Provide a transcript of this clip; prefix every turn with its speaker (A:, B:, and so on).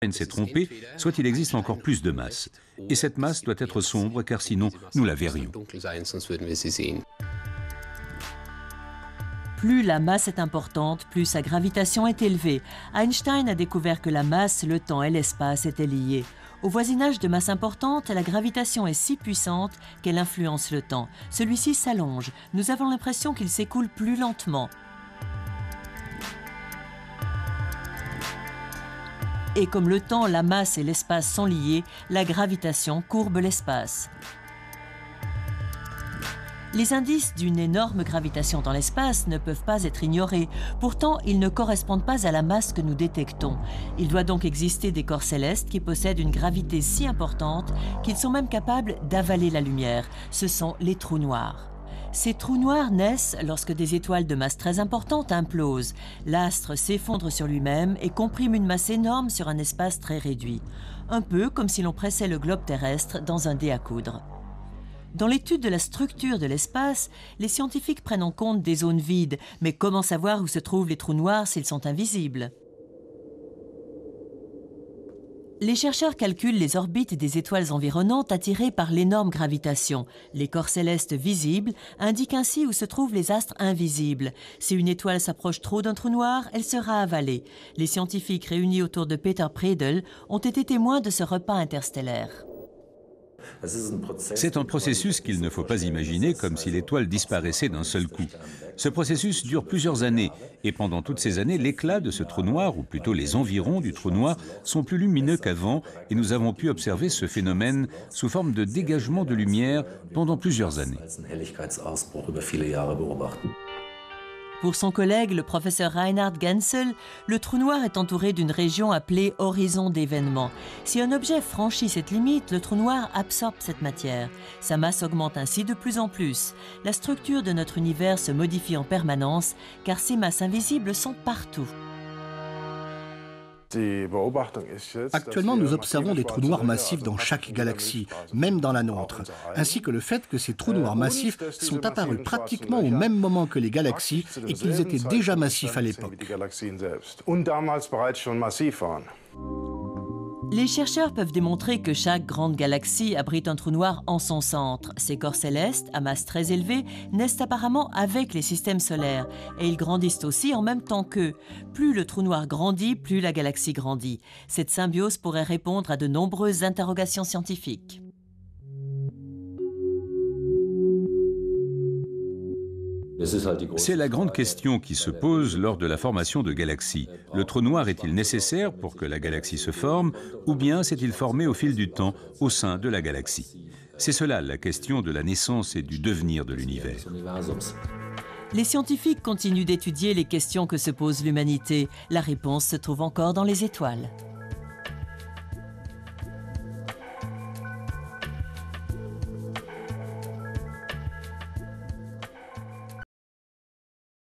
A: Einstein s'est trompé, soit il existe encore plus de masse. Et cette masse doit être sombre, car sinon, nous la verrions.
B: Plus la masse est importante, plus sa gravitation est élevée. Einstein a découvert que la masse, le temps et l'espace étaient liés. Au voisinage de masses importantes, la gravitation est si puissante qu'elle influence le temps. Celui-ci s'allonge. Nous avons l'impression qu'il s'écoule plus lentement. Et comme le temps, la masse et l'espace sont liés, la gravitation courbe l'espace. Les indices d'une énorme gravitation dans l'espace ne peuvent pas être ignorés. Pourtant, ils ne correspondent pas à la masse que nous détectons. Il doit donc exister des corps célestes qui possèdent une gravité si importante qu'ils sont même capables d'avaler la lumière. Ce sont les trous noirs. Ces trous noirs naissent lorsque des étoiles de masse très importante implosent. L'astre s'effondre sur lui-même et comprime une masse énorme sur un espace très réduit. Un peu comme si l'on pressait le globe terrestre dans un dé à coudre. Dans l'étude de la structure de l'espace, les scientifiques prennent en compte des zones vides, mais comment savoir où se trouvent les trous noirs s'ils sont invisibles? Les chercheurs calculent les orbites des étoiles environnantes attirées par l'énorme gravitation. Les corps célestes visibles indiquent ainsi où se trouvent les astres invisibles. Si une étoile s'approche trop d'un trou noir, elle sera avalée. Les scientifiques réunis autour de Peter Predel ont été témoins de ce repas interstellaire.
A: C'est un processus qu'il ne faut pas imaginer comme si l'étoile disparaissait d'un seul coup. Ce processus dure plusieurs années, et pendant toutes ces années, l'éclat de ce trou noir, ou plutôt les environs du trou noir, sont plus lumineux qu'avant, et nous avons pu observer ce phénomène sous forme de dégagement de lumière pendant plusieurs années.
B: Pour son collègue, le professeur Reinhard Genzel, le trou noir est entouré d'une région appelée horizon d'événements. Si un objet franchit cette limite, le trou noir absorbe cette matière. Sa masse augmente ainsi de plus en plus. La structure de notre univers se modifie en permanence, car ces masses invisibles sont partout.
C: Actuellement, nous observons des trous noirs massifs dans chaque galaxie, même dans la nôtre, ainsi que le fait que ces trous noirs massifs sont apparus pratiquement au même moment que les galaxies et qu'ils étaient déjà massifs à l'époque.
B: Les chercheurs peuvent démontrer que chaque grande galaxie abrite un trou noir en son centre. Ces corps célestes, à masse très élevée, naissent apparemment avec les systèmes solaires et ils grandissent aussi en même temps qu'eux. Plus le trou noir grandit, plus la galaxie grandit. Cette symbiose pourrait répondre à de nombreuses interrogations scientifiques.
A: C'est la grande question qui se pose lors de la formation de galaxies. Le trou noir est-il nécessaire pour que la galaxie se forme, ou bien s'est-il formé au fil du temps au sein de la galaxie? C'est cela la question de la naissance et du devenir de l'univers.
B: Les scientifiques continuent d'étudier les questions que se pose l'humanité. La réponse se trouve encore dans les étoiles.